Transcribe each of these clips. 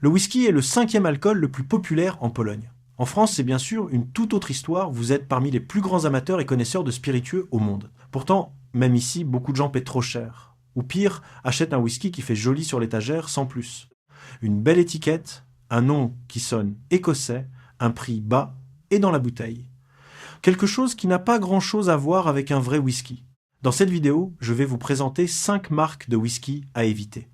Le whisky est le 5e alcool le plus populaire en Pologne. En France, c'est bien sûr une toute autre histoire, vous êtes parmi les plus grands amateurs et connaisseurs de spiritueux au monde. Pourtant, même ici, beaucoup de gens paient trop cher. Ou pire, achètent un whisky qui fait joli sur l'étagère sans plus. Une belle étiquette, un nom qui sonne écossais, un prix bas et dans la bouteille. Quelque chose qui n'a pas grand-chose à voir avec un vrai whisky. Dans cette vidéo, je vais vous présenter 5 marques de whisky à éviter.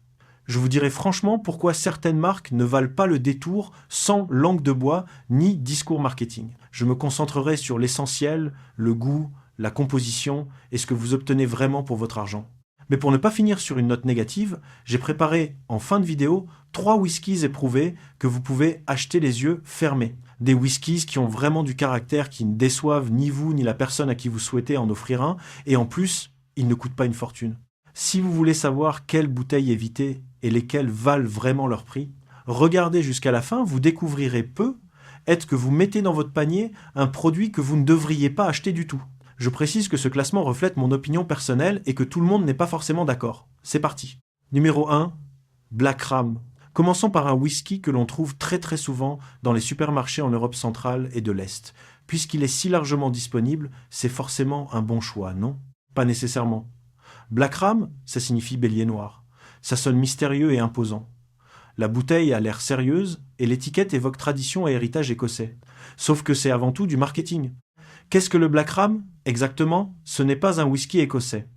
Je vous dirai franchement pourquoi certaines marques ne valent pas le détour sans langue de bois ni discours marketing. Je me concentrerai sur l'essentiel, le goût, la composition et ce que vous obtenez vraiment pour votre argent. Mais pour ne pas finir sur une note négative, j'ai préparé en fin de vidéo 3 whiskies éprouvés que vous pouvez acheter les yeux fermés. Des whiskies qui ont vraiment du caractère, qui ne déçoivent ni vous ni la personne à qui vous souhaitez en offrir un, et en plus, ils ne coûtent pas une fortune. Si vous voulez savoir quelles bouteilles éviter et lesquelles valent vraiment leur prix, regardez jusqu'à la fin, vous découvrirez peu est-ce que vous mettez dans votre panier un produit que vous ne devriez pas acheter du tout. Je précise que ce classement reflète mon opinion personnelle et que tout le monde n'est pas forcément d'accord. C'est parti. Numéro 1, Black Ram. Commençons par un whisky que l'on trouve très souvent dans les supermarchés en Europe centrale et de l'Est. Puisqu'il est si largement disponible, c'est forcément un bon choix, non? Pas nécessairement. Black Ram, ça signifie bélier noir. Ça sonne mystérieux et imposant. La bouteille a l'air sérieuse et l'étiquette évoque tradition et héritage écossais. Sauf que c'est avant tout du marketing. Qu'est-ce que le Black Ram? Exactement, ce n'est pas un whisky écossais.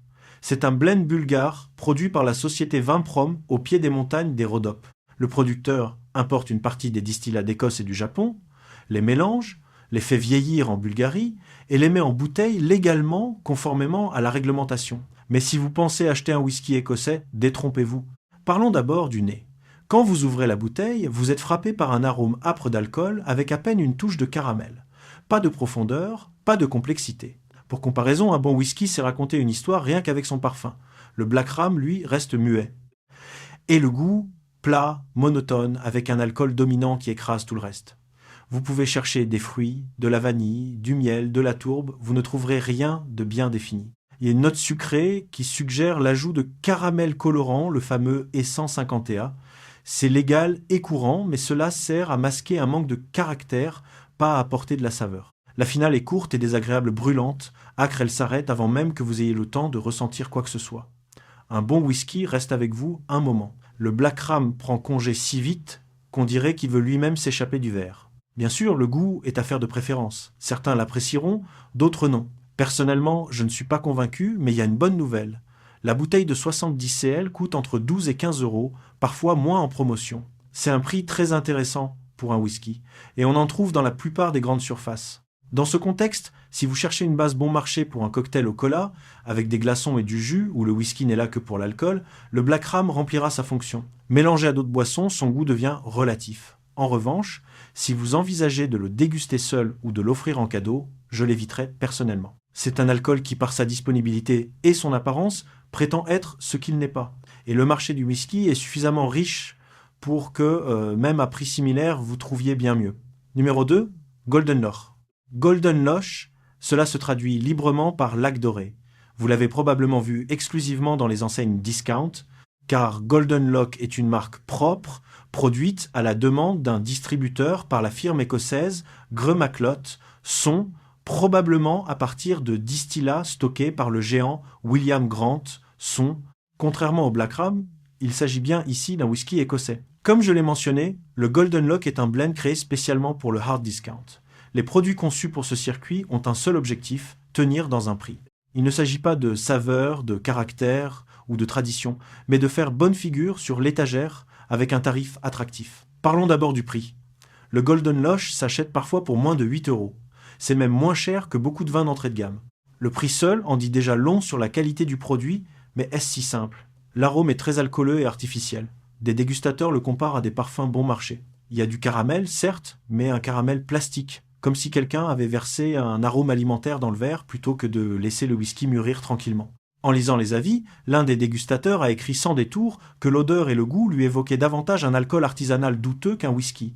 C'est un blend bulgare produit par la société Vinprom au pied des montagnes des Rhodopes. Le producteur importe une partie des distillats d'Écosse et du Japon, les mélange, les fait vieillir en Bulgarie et les met en bouteille légalement conformément à la réglementation. Mais si vous pensez acheter un whisky écossais, détrompez-vous. Parlons d'abord du nez. Quand vous ouvrez la bouteille, vous êtes frappé par un arôme âpre d'alcool avec à peine une touche de caramel. Pas de profondeur, pas de complexité. Pour comparaison, un bon whisky sait raconter une histoire rien qu'avec son parfum. Le Black Ram, lui, reste muet. Et le goût, plat, monotone, avec un alcool dominant qui écrase tout le reste. Vous pouvez chercher des fruits, de la vanille, du miel, de la tourbe, vous ne trouverez rien de bien défini. Il y a une note sucrée qui suggère l'ajout de caramel colorant, le fameux E151. C'est légal et courant, mais cela sert à masquer un manque de caractère, pas à apporter de la saveur. La finale est courte et désagréable brûlante, âcre elle s'arrête avant même que vous ayez le temps de ressentir quoi que ce soit. Un bon whisky reste avec vous un moment. Le Black Ram prend congé si vite qu'on dirait qu'il veut lui-même s'échapper du verre. Bien sûr, le goût est affaire de préférence. Certains l'apprécieront, d'autres non. Personnellement, je ne suis pas convaincu, mais il y a une bonne nouvelle. La bouteille de 70 cl coûte entre 12 et 15 euros, parfois moins en promotion. C'est un prix très intéressant pour un whisky, et on en trouve dans la plupart des grandes surfaces. Dans ce contexte, si vous cherchez une base bon marché pour un cocktail au cola, avec des glaçons et du jus, où le whisky n'est là que pour l'alcool, le Black Ram remplira sa fonction. Mélangé à d'autres boissons, son goût devient relatif. En revanche, si vous envisagez de le déguster seul ou de l'offrir en cadeau, je l'éviterai personnellement. C'est un alcool qui, par sa disponibilité et son apparence, prétend être ce qu'il n'est pas. Et le marché du whisky est suffisamment riche pour que, même à prix similaire, vous trouviez bien mieux. Numéro 2, Golden Loch. Golden Loch, cela se traduit librement par lac doré. Vous l'avez probablement vu exclusivement dans les enseignes discount, car Golden Loch est une marque propre, produite à la demande d'un distributeur par la firme écossaise Greux-Maclot, probablement à partir de distillats stockés par le géant William Grant, contrairement au Black Ram, il s'agit bien ici d'un whisky écossais. Comme je l'ai mentionné, le Golden Loch est un blend créé spécialement pour le hard discount. Les produits conçus pour ce circuit ont un seul objectif, tenir dans un prix. Il ne s'agit pas de saveur, de caractère ou de tradition, mais de faire bonne figure sur l'étagère avec un tarif attractif. Parlons d'abord du prix. Le Golden Loch s'achète parfois pour moins de 8 euros. C'est même moins cher que beaucoup de vins d'entrée de gamme. Le prix seul en dit déjà long sur la qualité du produit, mais est-ce si simple? L'arôme est très alcooleux et artificiel. Des dégustateurs le comparent à des parfums bon marché. Il y a du caramel, certes, mais un caramel plastique, comme si quelqu'un avait versé un arôme alimentaire dans le verre plutôt que de laisser le whisky mûrir tranquillement. En lisant les avis, l'un des dégustateurs a écrit sans détour que l'odeur et le goût lui évoquaient davantage un alcool artisanal douteux qu'un whisky.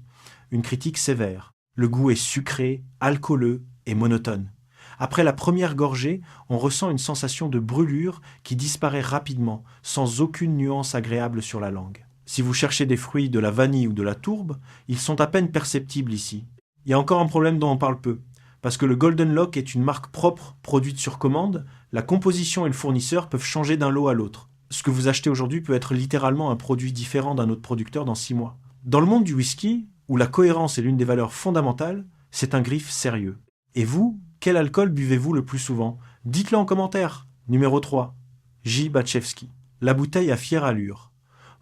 Une critique sévère. Le goût est sucré, alcooleux et monotone. Après la première gorgée, on ressent une sensation de brûlure qui disparaît rapidement, sans aucune nuance agréable sur la langue. Si vous cherchez des fruits, de la vanille ou de la tourbe, ils sont à peine perceptibles ici. Il y a encore un problème dont on parle peu. Parce que le Golden Lock est une marque propre, produite sur commande, la composition et le fournisseur peuvent changer d'un lot à l'autre. Ce que vous achetez aujourd'hui peut être littéralement un produit différent d'un autre producteur dans 6 mois. Dans le monde du whisky, où la cohérence est l'une des valeurs fondamentales, c'est un griffe sérieux. Et vous, quel alcool buvez-vous le plus souvent? Dites-le en commentaire. Numéro 3. J. Batchevski. La bouteille à fière allure.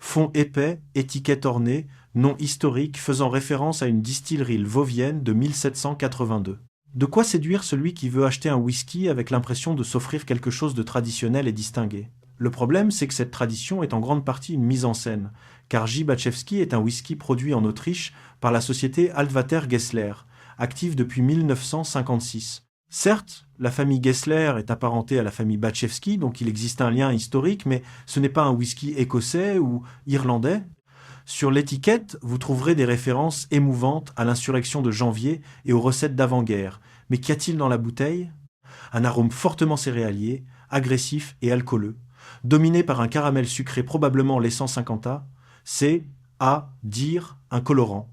Fond épais, étiquette ornée, nom historique faisant référence à une distillerie lvovienne de 1782. De quoi séduire celui qui veut acheter un whisky avec l'impression de s'offrir quelque chose de traditionnel et distingué? Le problème, c'est que cette tradition est en grande partie une mise en scène, car J. Batchevski est un whisky produit en Autriche par la société Altvater Gessler, active depuis 1956. Certes, la famille Gessler est apparentée à la famille Batchevski, donc il existe un lien historique, mais ce n'est pas un whisky écossais ou irlandais. Sur l'étiquette, vous trouverez des références émouvantes à l'insurrection de janvier et aux recettes d'avant-guerre. Mais qu'y a-t-il dans la bouteille? Un arôme fortement céréalier, agressif et alcooleux, dominé par un caramel sucré probablement laissant 50A, c'est, à dire, un colorant,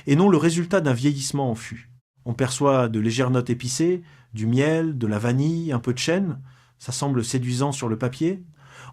et non le résultat d'un vieillissement en fût. On perçoit de légères notes épicées, du miel, de la vanille, un peu de chêne, ça semble séduisant sur le papier.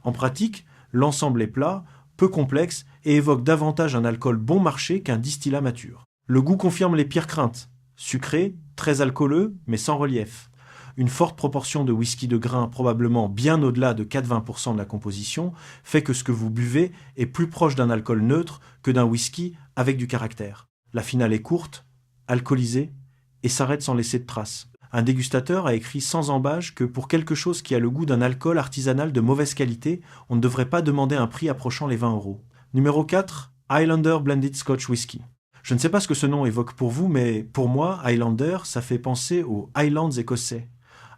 En pratique, l'ensemble est plat, peu complexe et évoque davantage un alcool bon marché qu'un distillat mature. Le goût confirme les pires craintes. Sucré, très alcooleux, mais sans relief. Une forte proportion de whisky de grain, probablement bien au-delà de 4-20% de la composition, fait que ce que vous buvez est plus proche d'un alcool neutre que d'un whisky avec du caractère. La finale est courte, alcoolisée, et s'arrête sans laisser de traces. Un dégustateur a écrit sans embâche que pour quelque chose qui a le goût d'un alcool artisanal de mauvaise qualité, on ne devrait pas demander un prix approchant les 20 €. Numéro 4, Highlander Blended Scotch Whisky. Je ne sais pas ce que ce nom évoque pour vous, mais pour moi, Highlander, ça fait penser aux Highlands écossais,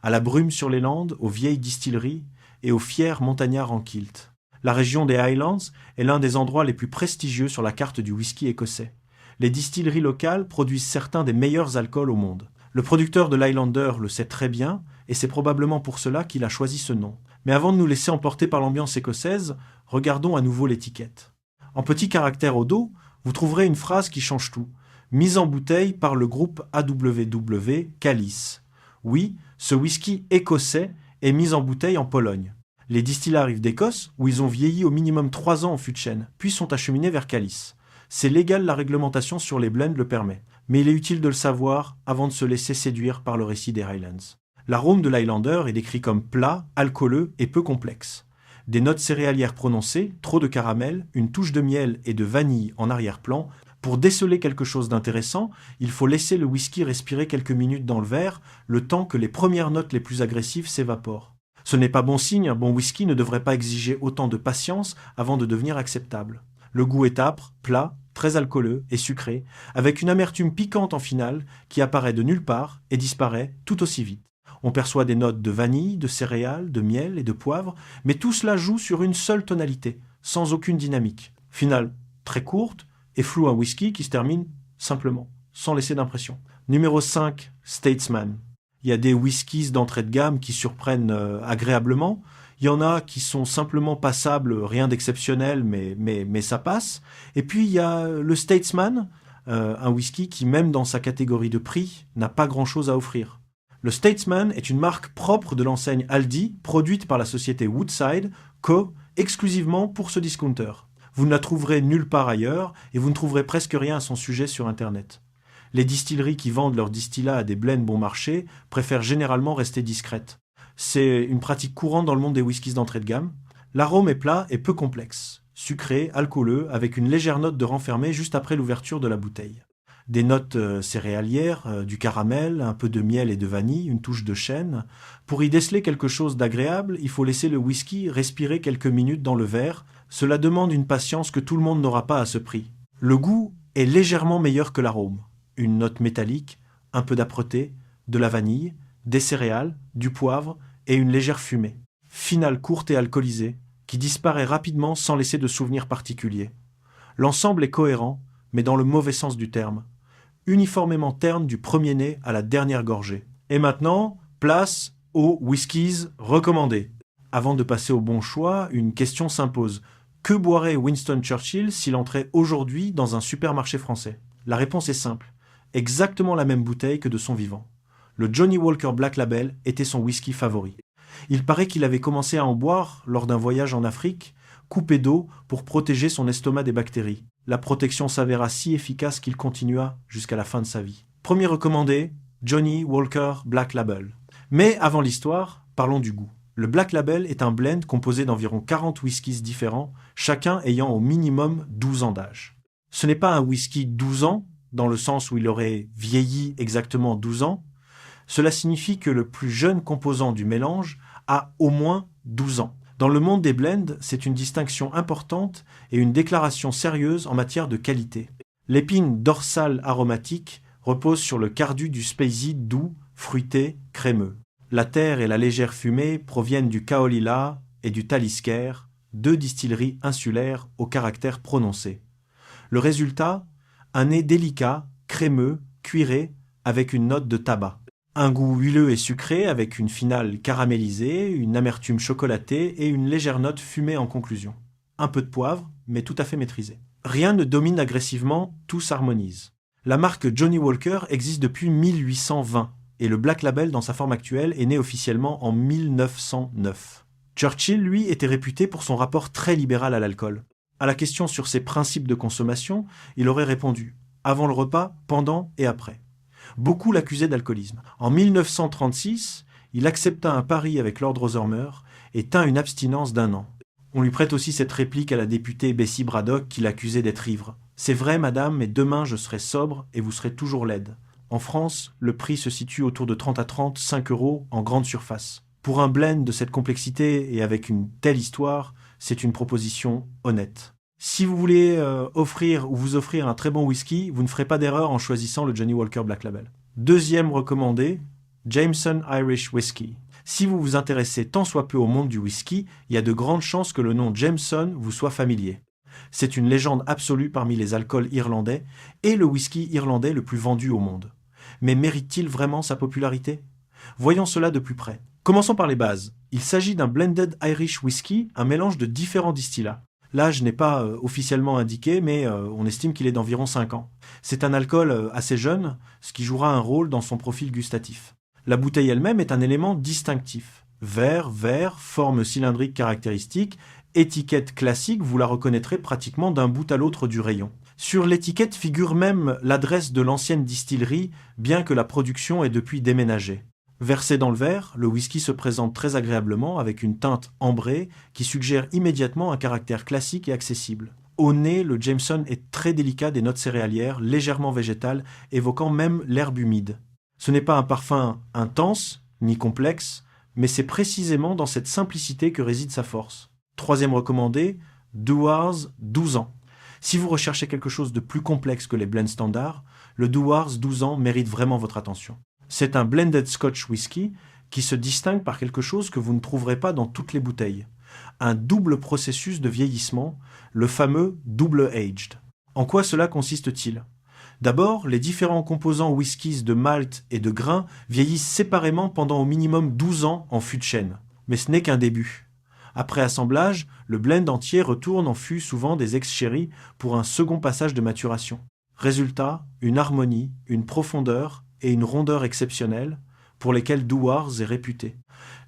à la brume sur les landes, aux vieilles distilleries et aux fiers montagnards en kilt. La région des Highlands est l'un des endroits les plus prestigieux sur la carte du whisky écossais. Les distilleries locales produisent certains des meilleurs alcools au monde. Le producteur de l'Highlander le sait très bien, et c'est probablement pour cela qu'il a choisi ce nom. Mais avant de nous laisser emporter par l'ambiance écossaise, regardons à nouveau l'étiquette. En petits caractères au dos, vous trouverez une phrase qui change tout. Mise en bouteille par le groupe AWW Calice. Oui, ce whisky écossais est mis en bouteille en Pologne. Les distillats arrivent d'Écosse, où ils ont vieilli au minimum 3 ans en fût de chêne, puis sont acheminés vers Calice. C'est légal, la réglementation sur les blends le permet. Mais il est utile de le savoir avant de se laisser séduire par le récit des Highlands. L'arôme de l'Highlander est décrit comme plat, alcooleux et peu complexe. Des notes céréalières prononcées, trop de caramel, une touche de miel et de vanille en arrière-plan. Pour déceler quelque chose d'intéressant, il faut laisser le whisky respirer quelques minutes dans le verre, le temps que les premières notes les plus agressives s'évaporent. Ce n'est pas bon signe, un bon whisky ne devrait pas exiger autant de patience avant de devenir acceptable. Le goût est âpre, plat, très alcooleux et sucré, avec une amertume piquante en finale qui apparaît de nulle part et disparaît tout aussi vite. On perçoit des notes de vanille, de céréales, de miel et de poivre, mais tout cela joue sur une seule tonalité, sans aucune dynamique. Finale très courte et floue, un whisky qui se termine simplement, sans laisser d'impression. Numéro 5, Statesman. Il y a des whiskies d'entrée de gamme qui surprennent agréablement. Il y en a qui sont simplement passables, rien d'exceptionnel, mais ça passe. Et puis il y a le Statesman, un whisky qui, même dans sa catégorie de prix, n'a pas grand-chose à offrir. Le Statesman est une marque propre de l'enseigne Aldi, produite par la société Woodside, exclusivement pour ce discounter. Vous ne la trouverez nulle part ailleurs, et vous ne trouverez presque rien à son sujet sur Internet. Les distilleries qui vendent leurs distillats à des blends bon marché préfèrent généralement rester discrètes. C'est une pratique courante dans le monde des whiskies d'entrée de gamme. L'arôme est plat et peu complexe, sucré, alcooleux, avec une légère note de renfermé juste après l'ouverture de la bouteille. Des notes céréalières, du caramel, un peu de miel et de vanille, une touche de chêne. Pour y déceler quelque chose d'agréable, il faut laisser le whisky respirer quelques minutes dans le verre. Cela demande une patience que tout le monde n'aura pas à ce prix. Le goût est légèrement meilleur que l'arôme. Une note métallique, un peu d'âpreté, de la vanille, des céréales, du poivre et une légère fumée. Finale courte et alcoolisée, qui disparaît rapidement sans laisser de souvenir particulier. L'ensemble est cohérent, mais dans le mauvais sens du terme. Uniformément terne du premier nez à la dernière gorgée. Et maintenant, place aux whiskies recommandés. Avant de passer au bon choix, une question s'impose. Que boirait Winston Churchill s'il entrait aujourd'hui dans un supermarché français? La réponse est simple. Exactement la même bouteille que de son vivant. Le Johnnie Walker Black Label était son whisky favori. Il paraît qu'il avait commencé à en boire lors d'un voyage en Afrique, coupé d'eau pour protéger son estomac des bactéries. La protection s'avéra si efficace qu'il continua jusqu'à la fin de sa vie. Premier recommandé, Johnnie Walker Black Label. Mais avant l'histoire, parlons du goût. Le Black Label est un blend composé d'environ 40 whiskies différents, chacun ayant au minimum 12 ans d'âge. Ce n'est pas un whisky 12 ans, dans le sens où il aurait vieilli exactement 12 ans. Cela signifie que le plus jeune composant du mélange a au moins 12 ans. Dans le monde des blends, c'est une distinction importante et une déclaration sérieuse en matière de qualité. L'épine dorsale aromatique repose sur le cardu du speyside doux, fruité, crémeux. La terre et la légère fumée proviennent du kaolila et du talisker, deux distilleries insulaires au caractère prononcé. Le résultat, un nez délicat, crémeux, cuiré, avec une note de tabac. Un goût huileux et sucré avec une finale caramélisée, une amertume chocolatée et une légère note fumée en conclusion. Un peu de poivre, mais tout à fait maîtrisé. Rien ne domine agressivement, tout s'harmonise. La marque Johnnie Walker existe depuis 1820 et le Black Label dans sa forme actuelle est né officiellement en 1909. Churchill, lui, était réputé pour son rapport très libéral à l'alcool. À la question sur ses principes de consommation, il aurait répondu « avant le repas, pendant et après ». Beaucoup l'accusaient d'alcoolisme. En 1936, il accepta un pari avec Lord Rothermer et tint une abstinence d'1 an. On lui prête aussi cette réplique à la députée Bessie Braddock qui l'accusait d'être ivre. « C'est vrai, madame, mais demain je serai sobre et vous serez toujours laide. » En France, le prix se situe autour de 30 à 35 € en grande surface. Pour un blend de cette complexité et avec une telle histoire, c'est une proposition honnête. Si vous voulez vous offrir un très bon whisky, vous ne ferez pas d'erreur en choisissant le Johnnie Walker Black Label. Deuxième recommandé, Jameson Irish Whiskey. Si vous vous intéressez tant soit peu au monde du whisky, il y a de grandes chances que le nom Jameson vous soit familier. C'est une légende absolue parmi les alcools irlandais et le whisky irlandais le plus vendu au monde. Mais mérite-t-il vraiment sa popularité? Voyons cela de plus près. Commençons par les bases. Il s'agit d'un blended Irish whisky, un mélange de différents distillats. L'âge n'est pas officiellement indiqué, mais on estime qu'il est d'environ 5 ans. C'est un alcool assez jeune, ce qui jouera un rôle dans son profil gustatif. La bouteille elle-même est un élément distinctif. Vert, forme cylindrique caractéristique, étiquette classique, vous la reconnaîtrez pratiquement d'un bout à l'autre du rayon. Sur l'étiquette figure même l'adresse de l'ancienne distillerie, bien que la production ait depuis déménagé. Versé dans le verre, le whisky se présente très agréablement avec une teinte ambrée qui suggère immédiatement un caractère classique et accessible. Au nez, le Jameson est très délicat des notes céréalières, légèrement végétales, évoquant même l'herbe humide. Ce n'est pas un parfum intense, ni complexe, mais c'est précisément dans cette simplicité que réside sa force. Troisième recommandé, Dewar's 12 ans. Si vous recherchez quelque chose de plus complexe que les blends standards, le Dewar's 12 ans mérite vraiment votre attention. C'est un blended Scotch whisky qui se distingue par quelque chose que vous ne trouverez pas dans toutes les bouteilles. Un double processus de vieillissement, le fameux double aged. En quoi cela consiste-t-il? D'abord, les différents composants whiskies de malt et de grains vieillissent séparément pendant au minimum 12 ans en fût de chêne. Mais ce n'est qu'un début. Après assemblage, le blend entier retourne en fût souvent des ex-sherry pour un second passage de maturation. Résultat, une harmonie, une profondeur et une rondeur exceptionnelles pour lesquelles Dewar's est réputé.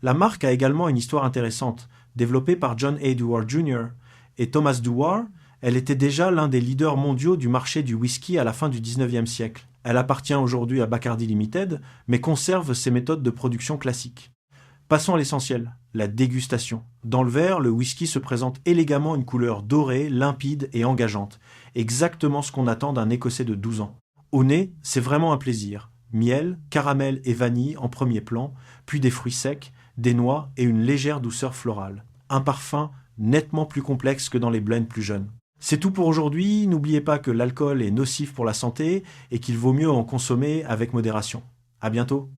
La marque a également une histoire intéressante. Développée par John A. Dewar Jr. et Thomas Dewar, elle était déjà l'un des leaders mondiaux du marché du whisky à la fin du XIXe siècle. Elle appartient aujourd'hui à Bacardi Limited, mais conserve ses méthodes de production classiques. Passons à l'essentiel, la dégustation. Dans le verre, le whisky se présente élégamment une couleur dorée, limpide et engageante. Exactement ce qu'on attend d'un Écossais de 12 ans. Au nez, c'est vraiment un plaisir. Miel, caramel et vanille en premier plan, puis des fruits secs, des noix et une légère douceur florale. Un parfum nettement plus complexe que dans les blends plus jeunes. C'est tout pour aujourd'hui. N'oubliez pas que l'alcool est nocif pour la santé et qu'il vaut mieux en consommer avec modération. À bientôt.